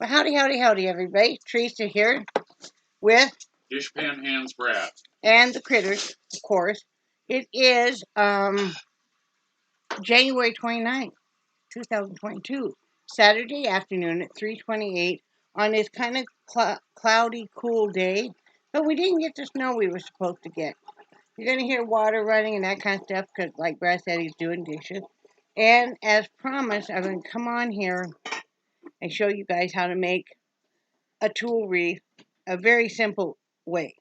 Well, howdy, howdy, howdy, everybody. Teresa here with Dishpan Hands Brad. And the critters, of course. It is January 29th, 2022, Saturday afternoon at 3:28 on this kind of cloudy, cool day. But we didn't get the snow we were supposed to get. You're going to hear water running and that kind of stuff because, like Brad said, he's doing dishes. And as promised, I'm going to come on here and show you guys how to make a tulle wreath a very simple way.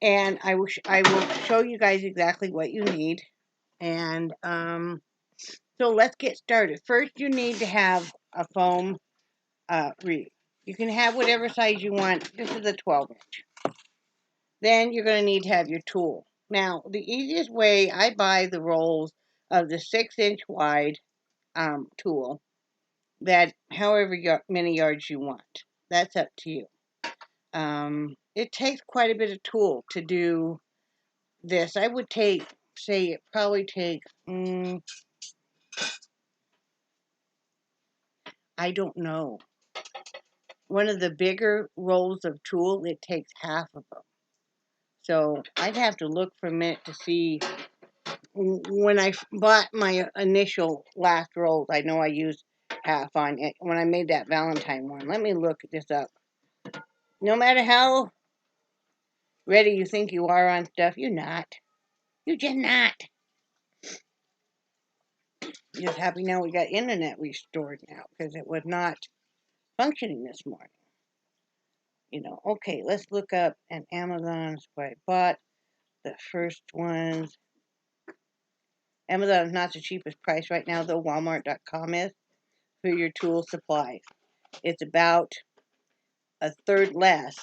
And I will show you guys exactly what you need. And so let's get started. First, you need to have a foam wreath. You can have whatever size you want. This is a 12-inch. Then you're going to need to have your tulle. Now, the easiest way, I buy the rolls of the 6-inch wide tulle, that however many yards you want. That's up to you. It takes quite a bit of tulle to do this. I would say it probably takes, I don't know. One of the bigger rolls of tulle, it takes half of them. So I'd have to look for a minute to see. When I bought my initial last rolls, I know I used half on it when I made that Valentine one. Let me look this up. No matter how ready you think you are on stuff, you're not. You're just not. Just happy now we got internet restored now because it was not functioning this morning. Okay, let's look up an Amazon's where I bought the first ones. Amazon is not the cheapest price right now, though Walmart.com is for your tool supplies. It's about a third less.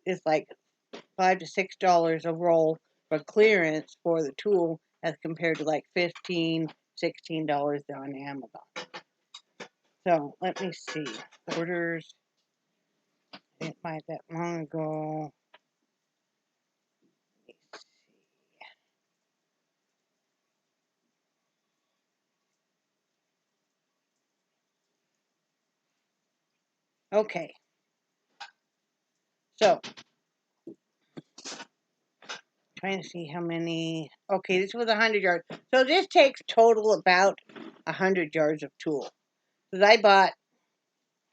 It's like $5 to $6 a roll for clearance for the tool as compared to like $15, $16 on Amazon. So let me see. Orders. I didn't buy that long ago. Okay. So, trying to see how many. Okay, this was 100 yards. So this takes total about 100 yards of tulle. Because I bought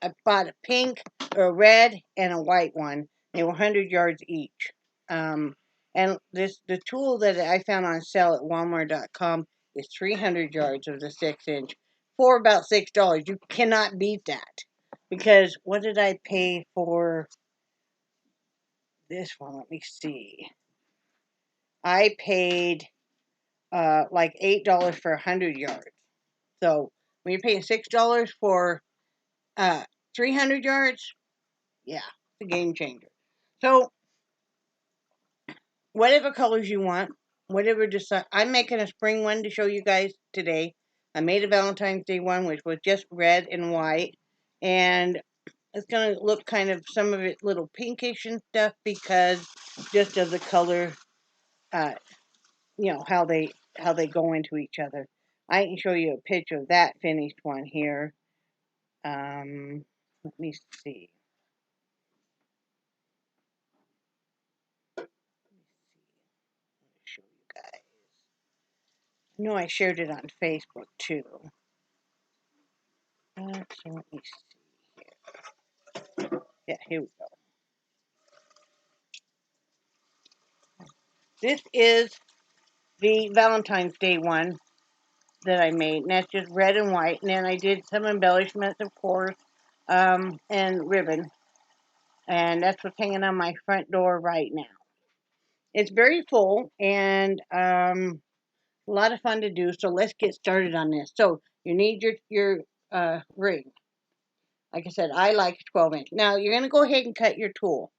a pink, a red, and a white one. They were 100 yards each. And the tulle that I found on sale at Walmart.com is 300 yards of the 6-inch for about $6. You cannot beat that. Because what did I pay for this one? Let me see. I paid like $8 for 100 yards. So when you're paying $6 for 300 yards, yeah, it's a game changer. So whatever colors you want, whatever decide. I'm making a spring one to show you guys today. I made a Valentine's Day one, which was just red and white, and it's gonna look kind of some of it little pinkish and stuff because just of the color, how they go into each other. I can show you a picture of that finished one here. Let me see. Show you guys. I know I shared it on Facebook too. So let me see here. Yeah, here we go. This is the Valentine's Day one that I made, and that's just red and white. And then I did some embellishments, of course, and ribbon. And that's what's hanging on my front door right now. It's very full and a lot of fun to do. So let's get started on this. So you need your ring. Like I said, I like 12-inch. Now you're going to go ahead and cut your tulle.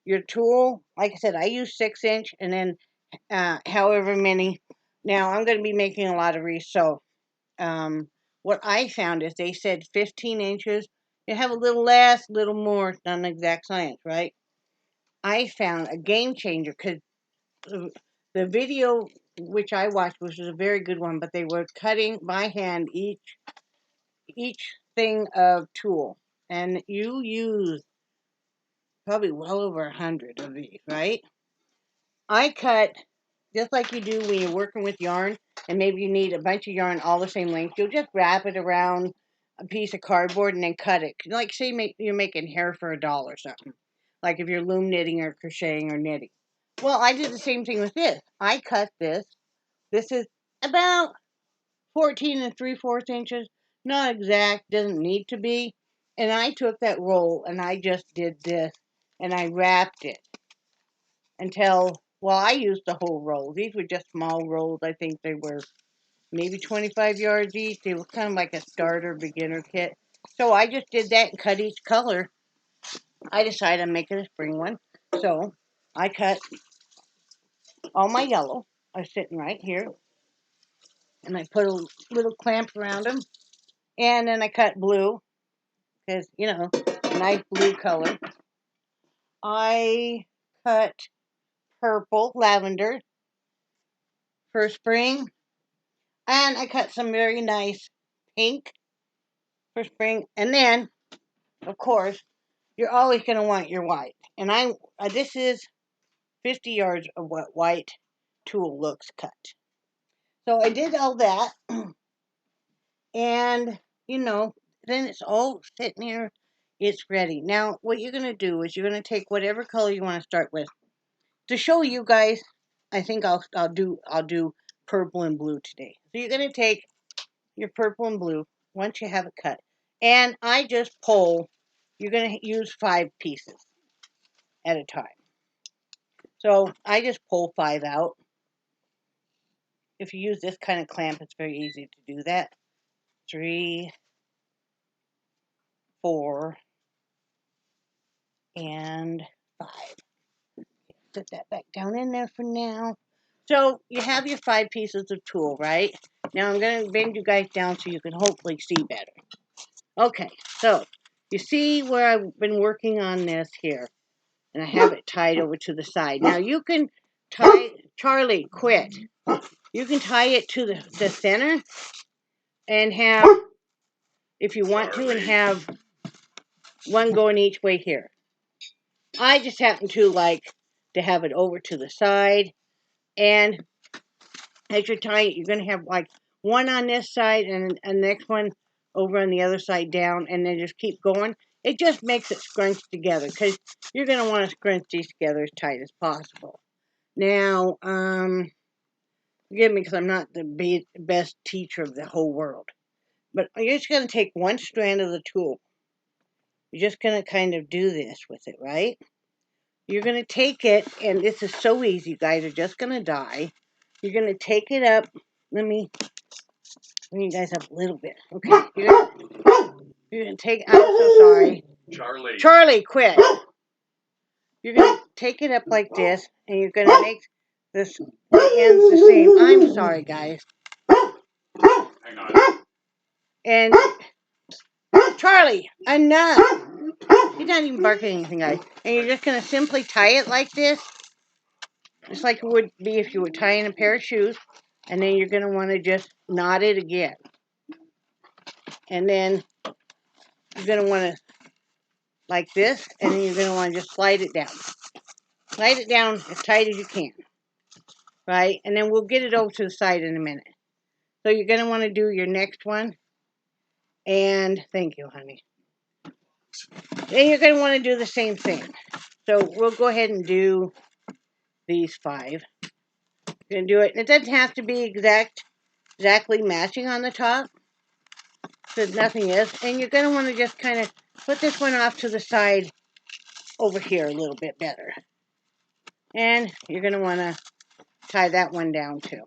Your tulle, like I said, I use 6-inch and then however many. Now I'm going to be making a lot of wreaths. So what I found is they said 15 inches. You have a little less, a little more. It's not an exact science, right? I found a game changer because the video which I watched, which was a very good one, but they were cutting by hand each thing of tulle. and you use probably well over 100 of these, right? I cut just like you do when you're working with yarn, and maybe you need a bunch of yarn all the same length. You'll just wrap it around a piece of cardboard and then cut it. Like say you're making hair for $1 or something. Like if you're loom knitting or crocheting or knitting. Well, I did the same thing with this. I cut this. This is about 14 3/4 inches. Not exact, doesn't need to be. And I took that roll and I just did this and I wrapped it until, well, I used the whole roll. These were just small rolls. I think they were maybe 25 yards each. They were kind of like a starter beginner kit. So I just did that and cut each color. I decided I'm making a spring one. So I cut all my yellow. I was sitting right here. And I put a little clamp around them. And then I cut blue. Because, you know, a nice blue color. I cut purple, lavender for spring. And I cut some very nice pink for spring. And then, of course, you're always going to want your white. And this is 50 yards of what white tulle looks cut. So I did all that. And, you know, then it's all sitting here. It's ready. Now, what you're going to do is you're going to take whatever color you want to start with. To show you guys, I think I'll do purple and blue today. So you're going to take your purple and blue once you have it cut. And I just pull, you're going to use 5 pieces at a time. So I just pull 5 out. If you use this kind of clamp, it's very easy to do that. 3, 4, and 5. Put that back down in there for now. So you have your 5 pieces of tulle, right? Now I'm going to bend you guys down so you can hopefully see better. Okay, so you see where I've been working on this here. And I have it tied over to the side. Now you can tie, Charlie, quit. You can tie it to the center and have, if you want to, and have one going each way here. I just happen to like to have it over to the side. And as you're tying it, you're going to have like one on this side and the next one over on the other side down, and then just keep going. It just makes it scrunch together because you're going to want to scrunch these together as tight as possible. Now, forgive me because I'm not the best teacher of the whole world, but you're just going to take one strand of the tulle. You're just going to kind of do this with it, right? You're going to take it, and this is so easy, you guys are just going to die. You're going to take it up. Let me bring you guys up a little bit. Okay, you're gonna take, I'm so sorry. Charlie, quit. You're going to take it up like this, and you're going to make the ends the same. I'm sorry, guys. Hang on. And, Charlie, enough. He's not even barking anything, guys. And you're just going to simply tie it like this. Just like it would be if you were tying a pair of shoes. And then you're going to want to just knot it again. And then you're going to want to, like this, and then you're going to want to just slide it down. Slide it down as tight as you can. Right? And then we'll get it over to the side in a minute. So you're going to want to do your next one. And thank you, honey. Then you're going to want to do the same thing. So we'll go ahead and do these 5. You're going to do it. It doesn't have to be exactly matching on the top. So nothing is. And you're going to want to just kind of put this one off to the side over here a little bit better. And you're going to want to tie that one down too.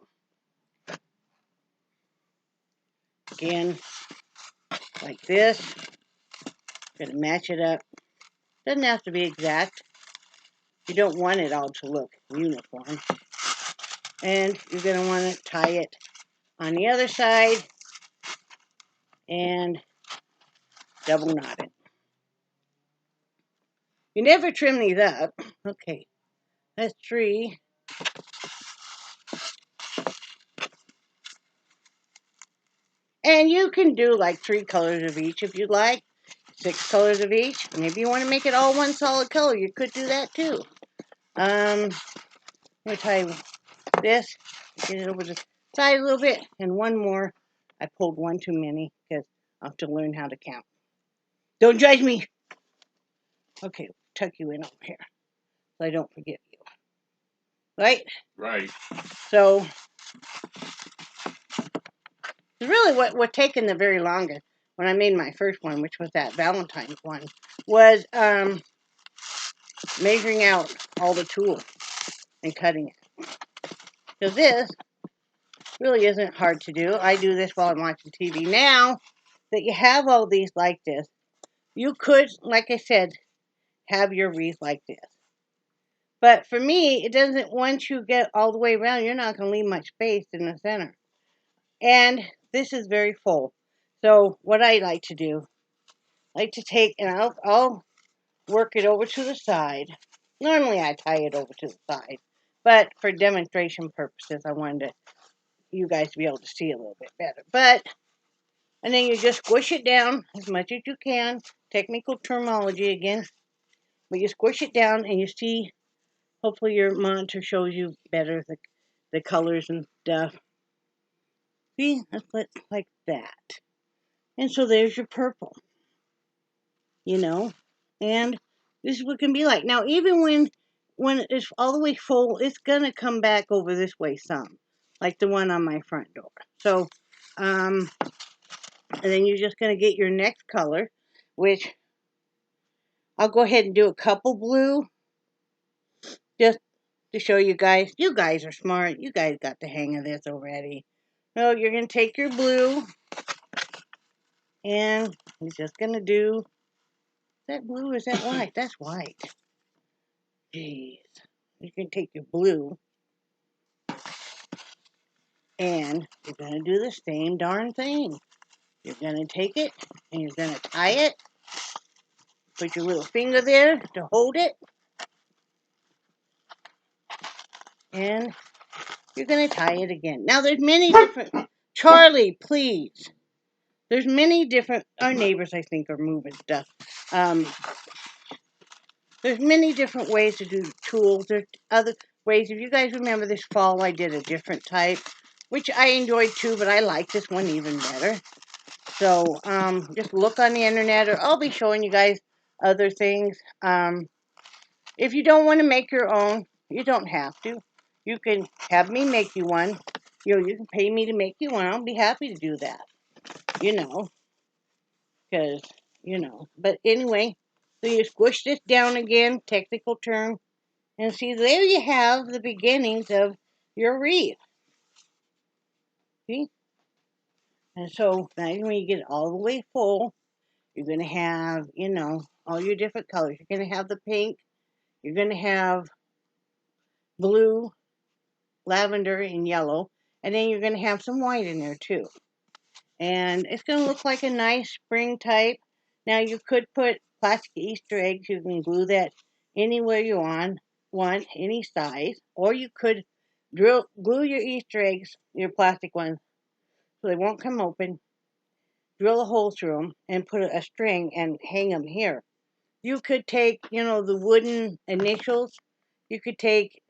Again, like this. Going to match it up. Doesn't have to be exact. You don't want it all to look uniform. And you're going to want to tie it on the other side and double knot it. You never trim these up. Okay, that's 3. And you can do like 3 colors of each if you like. 6 colors of each. Maybe you want to make it all one solid color. You could do that too. Let me tie this, get it over the side a little bit, and one more. I pulled one too many because I have to learn how to count. Don't judge me. Okay, tuck you in over here so I don't forget you. Right? Right. So, really what taken the very longest when I made my first one, which was that Valentine's one, was measuring out all the tools and cutting it. Because this really isn't hard to do. I do this while I'm watching TV. Now that you have all these like this, you could, like I said, have your wreath like this. But for me, it doesn't, once you get all the way around, you're not going to leave much space in the center. And this is very full. So what I like to do, I like to take, and I'll work it over to the side. Normally I tie it over to the side. But for demonstration purposes, I wanted you guys to be able to see a little bit better. And then you just squish it down as much as you can. Technical terminology again. But you squish it down and you see, hopefully your monitor shows you better the colors and stuff. See, that's like that. And so there's your purple. You know, and this is what it can be like. Now, even when it's all the way full, it's gonna come back over this way some, like the one on my front door. So, and then you're just gonna get your next color, which I'll go ahead and do a couple blue, just to show you guys. You guys are smart. You guys got the hang of this already. So you're gonna take your blue, and you're just gonna do. Is that blue or is that white? That's white. Jeez. You can take your blue, and you're going to do the same darn thing. You're going to take it, and you're going to tie it. Put your little finger there to hold it. And you're going to tie it again. Now, there's many different... Charlie, please. There's many different... Our neighbors, I think, are moving stuff. There's many different ways to do tools. There's other ways. If you guys remember this fall, I did a different type, which I enjoyed too, but I like this one even better. So, just look on the internet, or I'll be showing you guys other things. If you don't want to make your own, you don't have to. You can have me make you one. You can pay me to make you one. I'll be happy to do that. Because, But anyway, so you squish this down again, technical term, and see, there you have the beginnings of your wreath. See? And so, now when you get it all the way full, you're going to have, all your different colors. You're going to have the pink. You're going to have blue, lavender, and yellow. And then you're going to have some white in there too. And it's going to look like a nice spring type. Now you could put plastic Easter eggs. You can glue that anywhere you want, any size. Or you could glue your Easter eggs, your plastic ones, so they won't come open. Drill a hole through them and put a string and hang them here. You could take, the wooden initials. You could take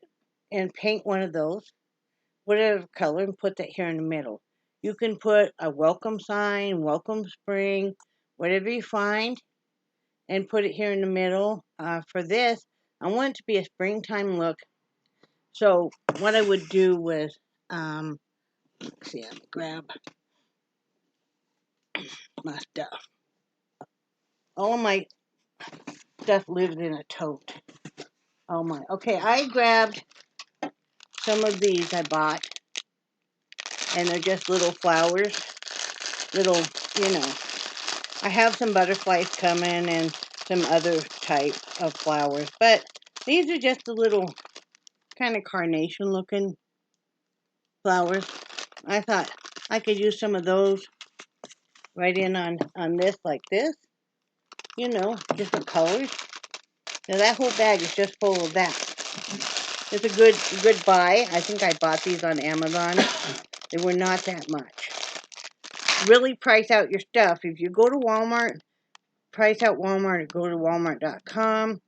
and paint one of those, whatever color, and put that here in the middle. You can put a welcome sign, welcome spring, whatever you find, and put it here in the middle. For this, I want it to be a springtime look. So what I would do was, let's see, let me grab my stuff. All my stuff lives in a tote. Oh my. Okay, I grabbed some of these I bought, and they're just little flowers. Little, I have some butterflies coming and some other type of flowers, but these are just the little kind of carnation looking flowers. I thought I could use some of those right in on this like this, different colors. Now that whole bag is just full of that. It's a good buy. I think I bought these on Amazon. They were not that much. Really price out your stuff. If you go to Walmart, price out Walmart, go to walmart.com.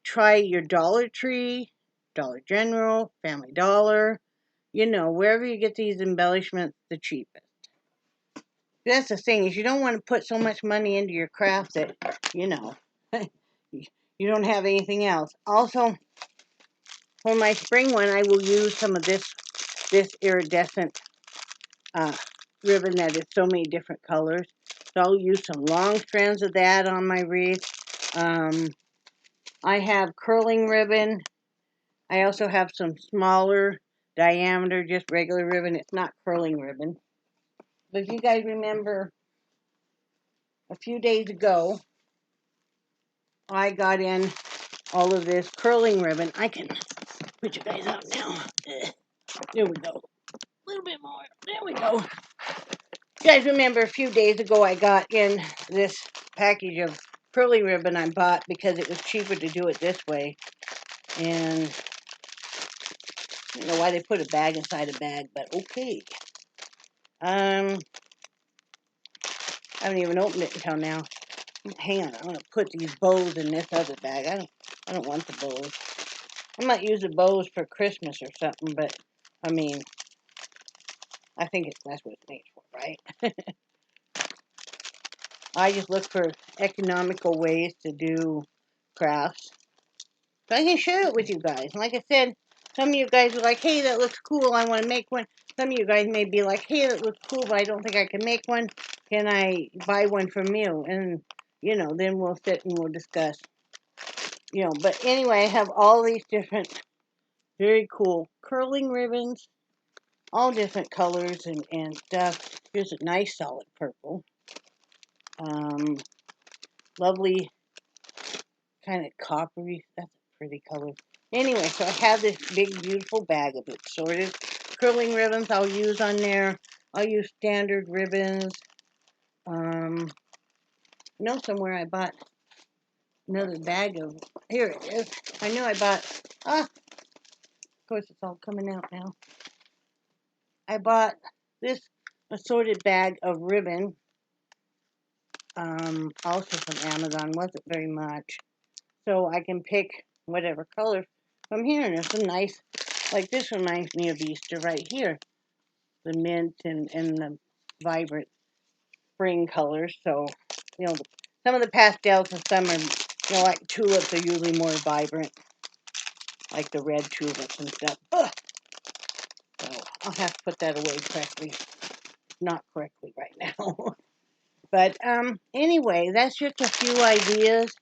Try your Dollar Tree, Dollar General, Family Dollar. You know, wherever you get these embellishments, the cheapest. That's the thing, is you don't want to put so much money into your craft that, you know, you don't have anything else. Also, for my spring one, I will use some of this iridescent ribbon that is so many different colors. So I'll use some long strands of that on my wreath. I have curling ribbon. I also have some smaller diameter, just regular ribbon. It's not curling ribbon. But if you guys remember, a few days ago, I got in all of this curling ribbon. I can put you guys up now. There we go. A little bit more. There we go. You guys remember a few days ago I got in this package of curling ribbon I bought because it was cheaper to do it this way. And I don't know why they put a bag inside a bag, but okay. I haven't even opened it until now. Hang on, I'm gonna put these bows in this other bag. I don't want the bows. I might use the bows for Christmas or something, but I mean, I think that's what it's made for, right? I just look for economical ways to do crafts. So I can share it with you guys. Like I said, some of you guys are like, hey, that looks cool, I want to make one. Some of you guys may be like, hey, that looks cool, but I don't think I can make one. Can I buy one from you? And, you know, then we'll sit and we'll discuss. You know, but anyway, I have all these different, very cool curling ribbons, all different colors and stuff. Here's a nice solid purple. Lovely kind of coppery. That's a pretty color. Anyway, so I have this big, beautiful bag of assorted curling ribbons I'll use on there. I'll use standard ribbons. I know somewhere I bought another bag of, here it is. I knew I bought, of course it's all coming out now. I bought this assorted bag of ribbon, also from Amazon, wasn't very much. So I can pick whatever color from here, and there's some nice, like this reminds me of Easter right here. The mint and the vibrant spring colors. So, you know, some of the pastels and some are, you know, like tulips are usually more vibrant, like the red tulips and stuff. Ugh. So I'll have to put that away correctly. Not correctly right now. But anyway, that's just a few ideas.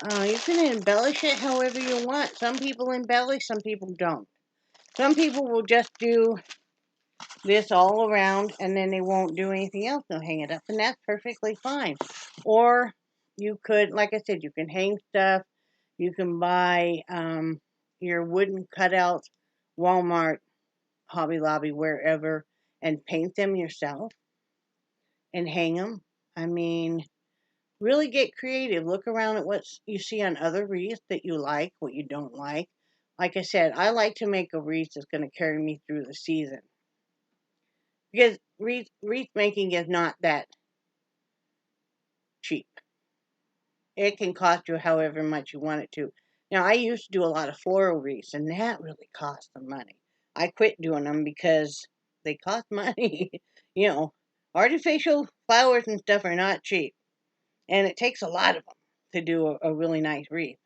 You can embellish it however you want. Some people embellish, some people don't. Some people will just do this all around and then they won't do anything else. They'll hang it up, and that's perfectly fine. Or you could, like I said, you can hang stuff. You can buy your wooden cutouts, Walmart, Hobby Lobby, wherever, and paint them yourself and hang them. I mean, really get creative. Look around at what you see on other wreaths that you like, what you don't like. Like I said, I like to make a wreath that's going to carry me through the season. Because wreath making is not that cheap. It can cost you however much you want it to. Now, I used to do a lot of floral wreaths, and that really cost some money. I quit doing them because they cost money. You know, artificial flowers and stuff are not cheap. And it takes a lot of them to do a really nice wreath.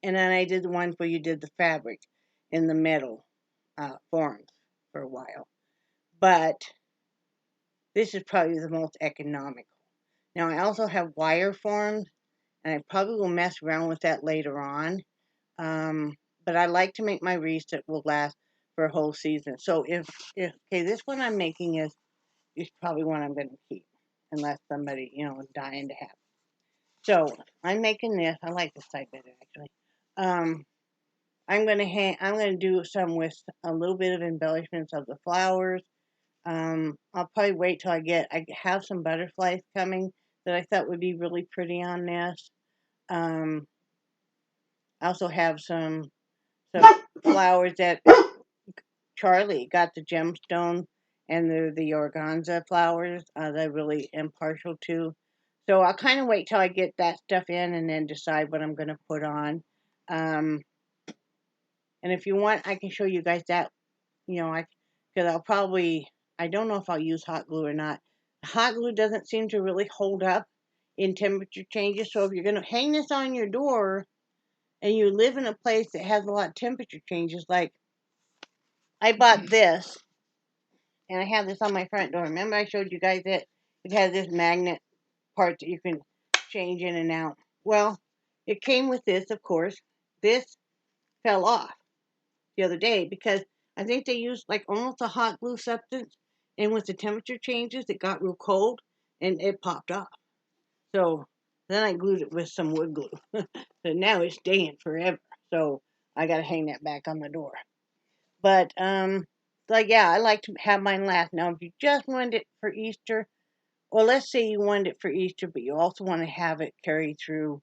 And then I did the ones where you did the fabric in the metal forms for a while. But this is probably the most economical. Now, I also have wire forms, and I probably will mess around with that later on. But I like to make my wreaths that will last for a whole season. So if okay, this one I'm making is probably one I'm going to keep, unless somebody, you know, is dying to have it. So I'm making this. I like this side better, actually. I'm going to do some with a little bit of embellishments of the flowers. I'll probably wait till I have some butterflies coming that I thought would be really pretty on this. I also have some flowers that Charlie got, the gemstone, and the organza flowers that I really am partial to. So I'll kind of wait till I get that stuff in and then decide what I'm going to put on. And if you want, I can show you guys that, because I don't know if I'll use hot glue or not. Hot glue doesn't seem to really hold up in temperature changes. So if you're going to hang this on your door and you live in a place that has a lot of temperature changes, like I bought this and I have this on my front door. Remember I showed you guys that it has this magnet part that you can change in and out. Well, it came with this, of course. This fell off the other day because I think they used like almost a hot glue substance, and with the temperature changes, it got real cold and it popped off. So then I glued it with some wood glue. So now it's staying forever. So I gotta hang that back on the door. But like yeah, I like to have mine last. Now if you just wanted it for Easter, or let's say you wanted it for Easter, but you also want to have it carry through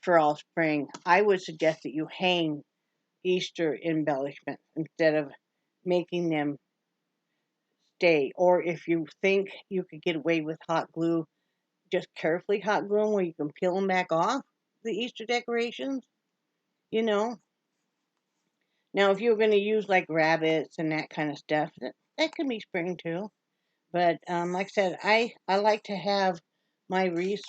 for all spring, I would suggest that you hang Easter embellishments instead of making them stay. Or if you think you could get away with hot glue, just carefully hot glue them where you can peel them back off the Easter decorations, you know. Now, if you're going to use like rabbits and that kind of stuff, that can be spring too. But like I said, I like to have my wreaths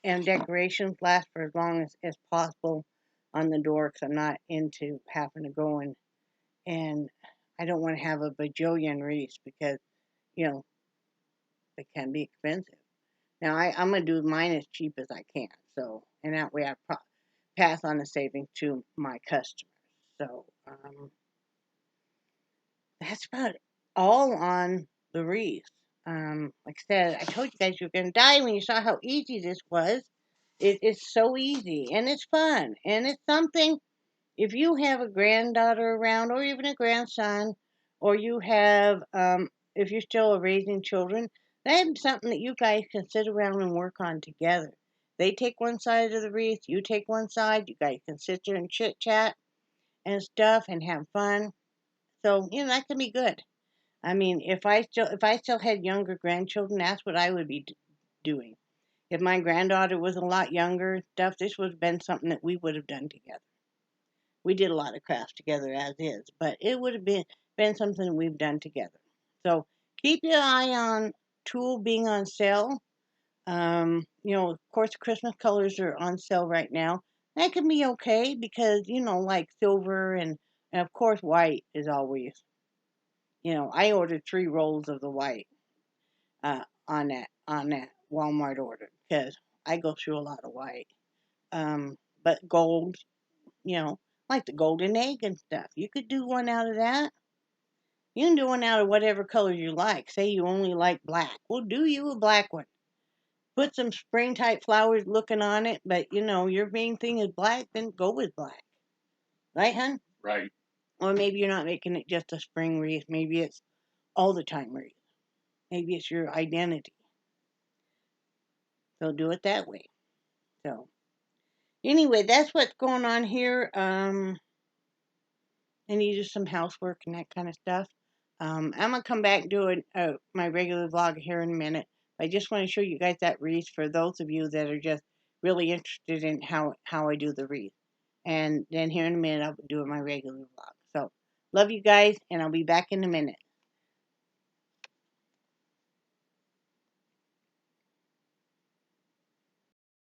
and decorations last for as long as possible on the door because I'm not into having to go and I don't want to have a bajillion wreaths because, you know, they can be expensive. Now, I'm going to do mine as cheap as I can. So, and that way I pass on the savings to my customers. So, that's about all on the wreath. Like I said, I told you guys you were going to die when you saw how easy this was. It's so easy and it's fun and it's something. If you have a granddaughter around or even a grandson, or you have, if you're still raising children, that's something that you guys can sit around and work on together. They take one side of the wreath, you take one side, you guys can sit there and chit chat and stuff and have fun. So, that can be good. I mean, if I still had younger grandchildren, that's what I would be doing. If my granddaughter was a lot younger, stuff, this would have been something that we would have done together. We did a lot of crafts together as is, but it would have been something we've done together. So keep your eye on Tulle being on sale. Of course, Christmas colors are on sale right now. That can be okay because like silver and of course white is always. I ordered 3 rolls of the white on that Walmart order because I go through a lot of white. But gold, you know, like the golden egg and stuff. You could do one out of that. You can do one out of whatever color you like. Say you only like black. Well, do you a black one. Put some spring type flowers looking on it, but your main thing is black, then go with black. Right, hun? Right. Or maybe you're not making it just a spring wreath. Maybe it's all the time wreath. Maybe it's your identity. So do it that way. So anyway, that's what's going on here. I need just some housework and that kind of stuff. I'm gonna come back and do my regular vlog here in a minute. I just want to show you guys that wreath for those of you that are just really interested in how I do the wreath. And then here in a minute I'll do my regular vlog. So love you guys, and I'll be back in a minute.